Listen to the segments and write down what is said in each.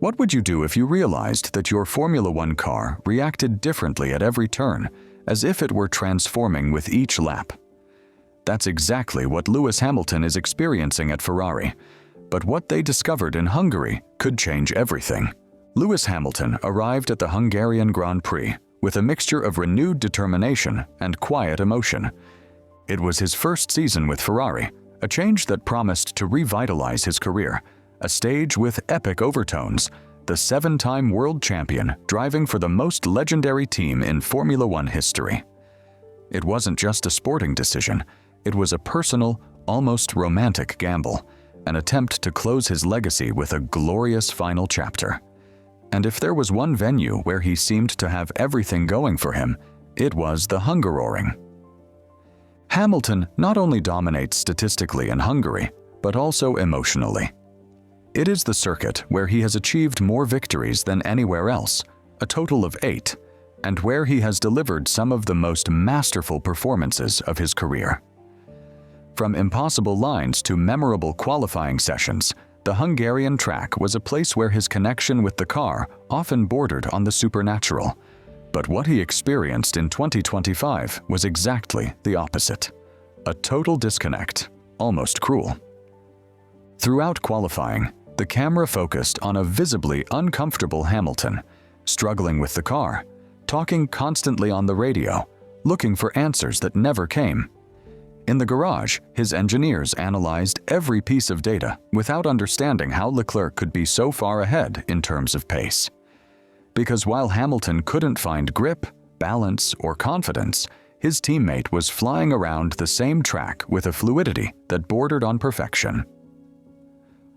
What would you do if you realized that your Formula One car reacted differently at every turn, as if it were transforming with each lap? That's exactly what Lewis Hamilton is experiencing at Ferrari. But what they discovered in Hungary could change everything. Lewis Hamilton arrived at the Hungarian Grand Prix with a mixture of renewed determination and quiet emotion. It was his first season with Ferrari, a change that promised to revitalize his career, a stage with epic overtones, the 7-time world champion driving for the most legendary team in Formula One history. It wasn't just a sporting decision, it was a personal, almost romantic gamble, an attempt to close his legacy with a glorious final chapter. And if there was one venue where he seemed to have everything going for him, it was the Hungaroring. Hamilton not only dominates statistically in Hungary, but also emotionally. It is the circuit where he has achieved more victories than anywhere else, a total of 8, and where he has delivered some of the most masterful performances of his career. From impossible lines to memorable qualifying sessions, the Hungarian track was a place where his connection with the car often bordered on the supernatural. But what he experienced in 2025 was exactly the opposite. A total disconnect, almost cruel. Throughout qualifying, the camera focused on a visibly uncomfortable Hamilton, struggling with the car, talking constantly on the radio, looking for answers that never came. In the garage, his engineers analyzed every piece of data without understanding how Leclerc could be so far ahead in terms of pace. Because while Hamilton couldn't find grip, balance, or confidence, his teammate was flying around the same track with a fluidity that bordered on perfection.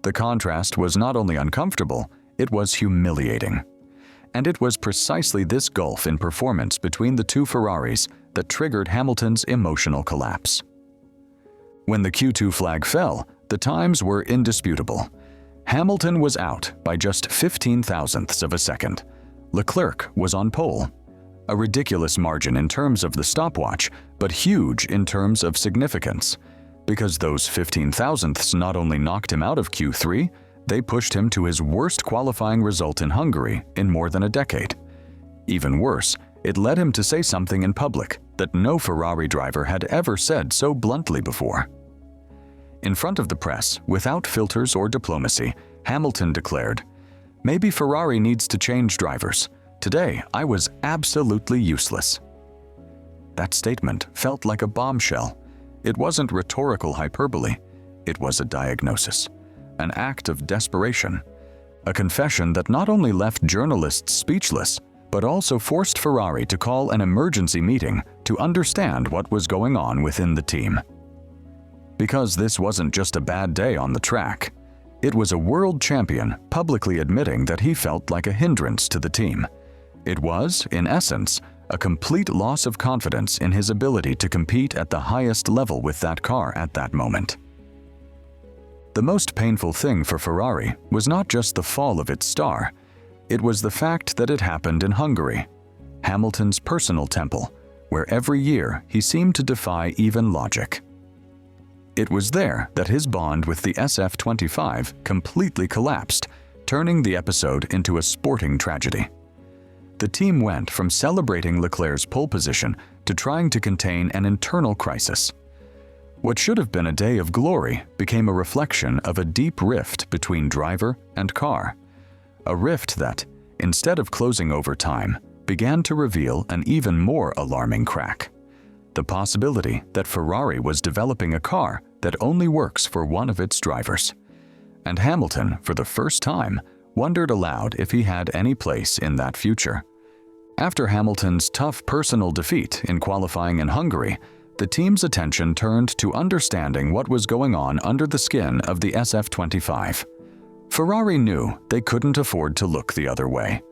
The contrast was not only uncomfortable, it was humiliating. And it was precisely this gulf in performance between the two Ferraris that triggered Hamilton's emotional collapse. When the Q2 flag fell, the times were indisputable. Hamilton was out by just 15 thousandths of a second. Leclerc was on pole. A ridiculous margin in terms of the stopwatch, but huge in terms of significance. Because those 15 thousandths not only knocked him out of Q3, they pushed him to his worst qualifying result in Hungary in more than a decade. Even worse, it led him to say something in public that no Ferrari driver had ever said so bluntly before. In front of the press, without filters or diplomacy, Hamilton declared, "Maybe Ferrari needs to change drivers. Today, I was absolutely useless." That statement felt like a bombshell. It wasn't rhetorical hyperbole. It was a diagnosis, an act of desperation, a confession that not only left journalists speechless, but also forced Ferrari to call an emergency meeting to understand what was going on within the team. Because this wasn't just a bad day on the track. It was a world champion publicly admitting that he felt like a hindrance to the team. It was, in essence, a complete loss of confidence in his ability to compete at the highest level with that car at that moment. The most painful thing for Ferrari was not just the fall of its star. It was the fact that it happened in Hungary, Hamilton's personal temple, where every year he seemed to defy even logic. It was there that his bond with the SF25 completely collapsed, turning the episode into a sporting tragedy. The team went from celebrating Leclerc's pole position to trying to contain an internal crisis. What should have been a day of glory became a reflection of a deep rift between driver and car. A rift that, instead of closing over time, began to reveal an even more alarming crack. The possibility that Ferrari was developing a car that only works for one of its drivers. And Hamilton, for the first time, wondered aloud if he had any place in that future. After Hamilton's tough personal defeat in qualifying in Hungary, the team's attention turned to understanding what was going on under the skin of the SF25. Ferrari knew they couldn't afford to look the other way.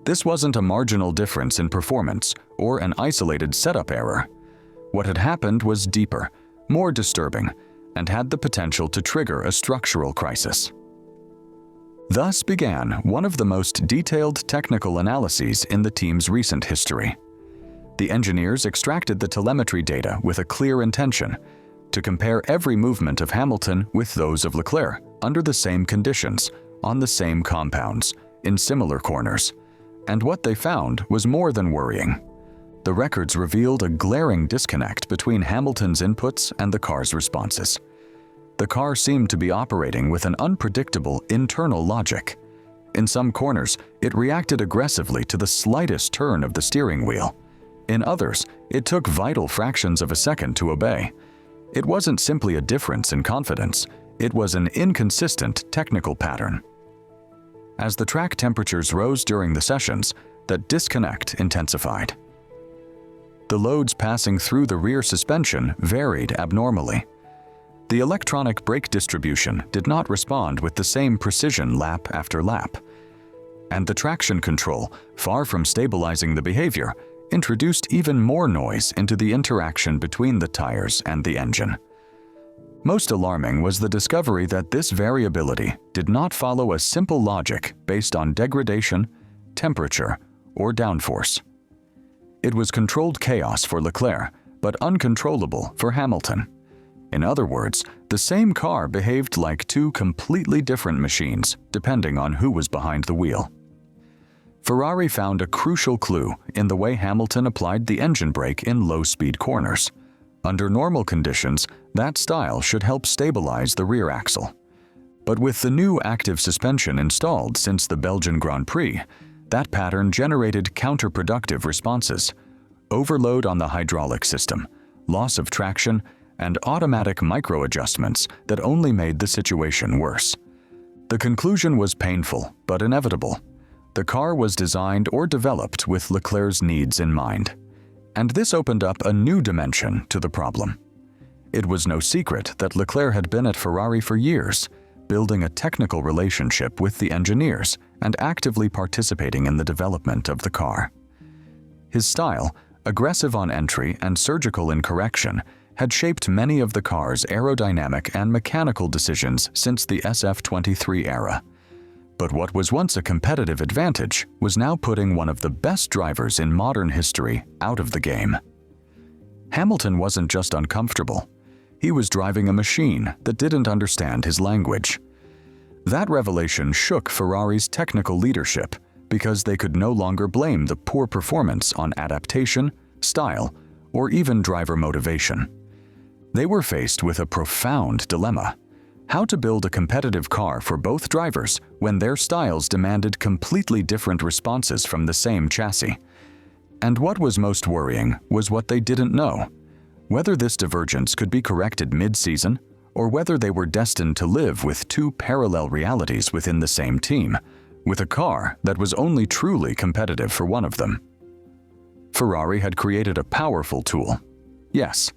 This wasn't a marginal difference in performance or an isolated setup error. What had happened was deeper, more disturbing, and had the potential to trigger a structural crisis. Thus began one of the most detailed technical analyses in the team's recent history. The engineers extracted the telemetry data with a clear intention: to compare every movement of Hamilton with those of Leclerc under the same conditions, on the same compounds, in similar corners, and what they found was more than worrying. The records revealed a glaring disconnect between Hamilton's inputs and the car's responses. The car seemed to be operating with an unpredictable internal logic. In some corners, it reacted aggressively to the slightest turn of the steering wheel. In others, it took vital fractions of a second to obey. It wasn't simply a difference in confidence, it was an inconsistent technical pattern. As the track temperatures rose during the sessions, that disconnect intensified. The loads passing through the rear suspension varied abnormally. The electronic brake distribution did not respond with the same precision lap after lap. And the traction control, far from stabilizing the behavior, introduced even more noise into the interaction between the tires and the engine. Most alarming was the discovery that this variability did not follow a simple logic based on degradation, temperature, or downforce. It was controlled chaos for Leclerc, but uncontrollable for Hamilton. In other words, the same car behaved like two completely different machines, depending on who was behind the wheel. Ferrari found a crucial clue in the way Hamilton applied the engine brake in low-speed corners. Under normal conditions, that style should help stabilize the rear axle. But with the new active suspension installed since the Belgian Grand Prix, that pattern generated counterproductive responses: overload on the hydraulic system, loss of traction, and automatic micro-adjustments that only made the situation worse. The conclusion was painful but inevitable. The car was designed or developed with Leclerc's needs in mind. And this opened up a new dimension to the problem. It was no secret that Leclerc had been at Ferrari for years, building a technical relationship with the engineers and actively participating in the development of the car. His style, aggressive on entry and surgical in correction, had shaped many of the car's aerodynamic and mechanical decisions since the SF23 era. But what was once a competitive advantage was now putting one of the best drivers in modern history out of the game. Hamilton wasn't just uncomfortable. He was driving a machine that didn't understand his language. That revelation shook Ferrari's technical leadership because they could no longer blame the poor performance on adaptation, style, or even driver motivation. They were faced with a profound dilemma: how to build a competitive car for both drivers when their styles demanded completely different responses from the same chassis. And what was most worrying was what they didn't know: whether this divergence could be corrected mid-season, or whether they were destined to live with two parallel realities within the same team, with a car that was only truly competitive for one of them. Ferrari had created a powerful tool, yes,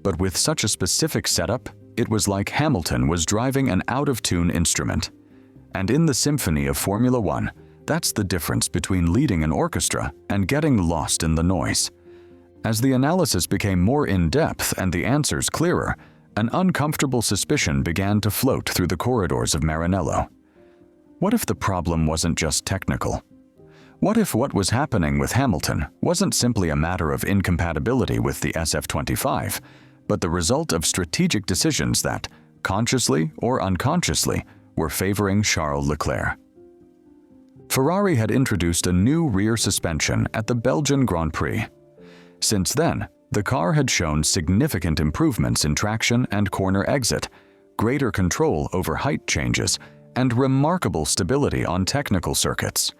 but with such a specific setup, it was like Hamilton was driving an out-of-tune instrument. And in the symphony of Formula One, that's the difference between leading an orchestra and getting lost in the noise. As the analysis became more in-depth and the answers clearer, an uncomfortable suspicion began to float through the corridors of Maranello. What if the problem wasn't just technical? What if what was happening with Hamilton wasn't simply a matter of incompatibility with the SF25, but the result of strategic decisions that, consciously or unconsciously, were favoring Charles Leclerc? Ferrari had introduced a new rear suspension at the Belgian Grand Prix. Since then, the car had shown significant improvements in traction and corner exit, greater control over height changes, and remarkable stability on technical circuits.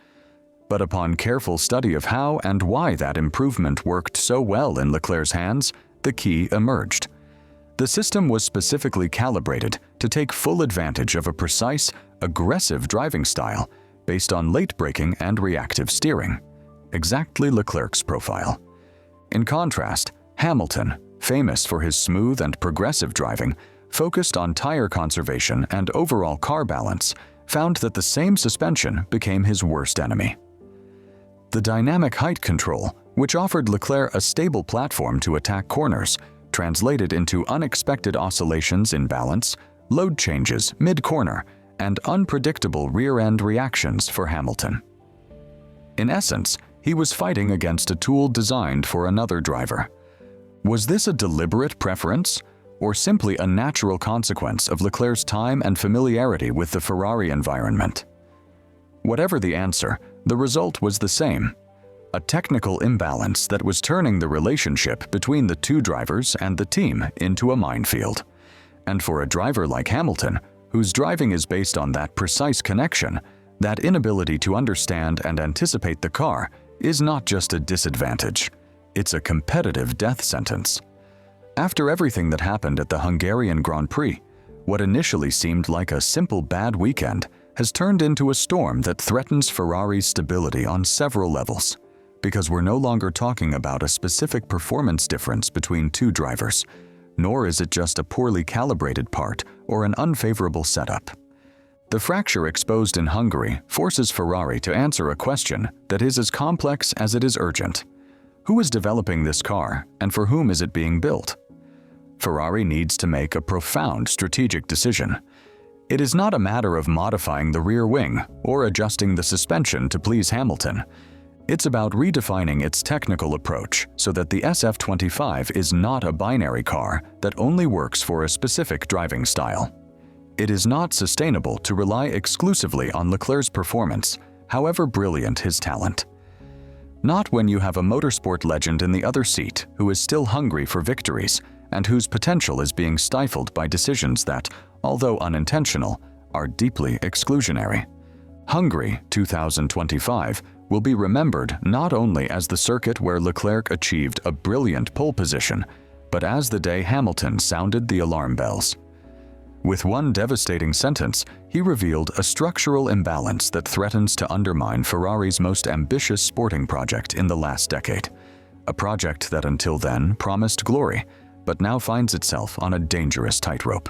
But upon careful study of how and why that improvement worked so well in Leclerc's hands, the key emerged. The system was specifically calibrated to take full advantage of a precise, aggressive driving style based on late braking and reactive steering, exactly Leclerc's profile. In contrast, Hamilton, famous for his smooth and progressive driving, focused on tire conservation and overall car balance, found that the same suspension became his worst enemy. The dynamic height control, which offered Leclerc a stable platform to attack corners, translated into unexpected oscillations in balance, load changes mid-corner, and unpredictable rear-end reactions for Hamilton. In essence, he was fighting against a tool designed for another driver. Was this a deliberate preference, or simply a natural consequence of Leclerc's time and familiarity with the Ferrari environment? Whatever the answer, the result was the same: a technical imbalance that was turning the relationship between the two drivers and the team into a minefield. And for a driver like Hamilton, whose driving is based on that precise connection, that inability to understand and anticipate the car is not just a disadvantage, it's a competitive death sentence. After everything that happened at the Hungarian Grand Prix, what initially seemed like a simple bad weekend has turned into a storm that threatens Ferrari's stability on several levels, because we're no longer talking about a specific performance difference between two drivers, nor is it just a poorly calibrated part or an unfavorable setup. The fracture exposed in Hungary forces Ferrari to answer a question that is as complex as it is urgent. Who is developing this car, and for whom is it being built? Ferrari needs to make a profound strategic decision. It is not a matter of modifying the rear wing or adjusting the suspension to please Hamilton. It's about redefining its technical approach so that the SF25 is not a binary car that only works for a specific driving style. It is not sustainable to rely exclusively on Leclerc's performance, however brilliant his talent. Not when you have a motorsport legend in the other seat who is still hungry for victories and whose potential is being stifled by decisions that, although unintentional, are deeply exclusionary. Hungary 2025 will be remembered not only as the circuit where Leclerc achieved a brilliant pole position, but as the day Hamilton sounded the alarm bells. With one devastating sentence, he revealed a structural imbalance that threatens to undermine Ferrari's most ambitious sporting project in the last decade, a project that until then promised glory, but now finds itself on a dangerous tightrope.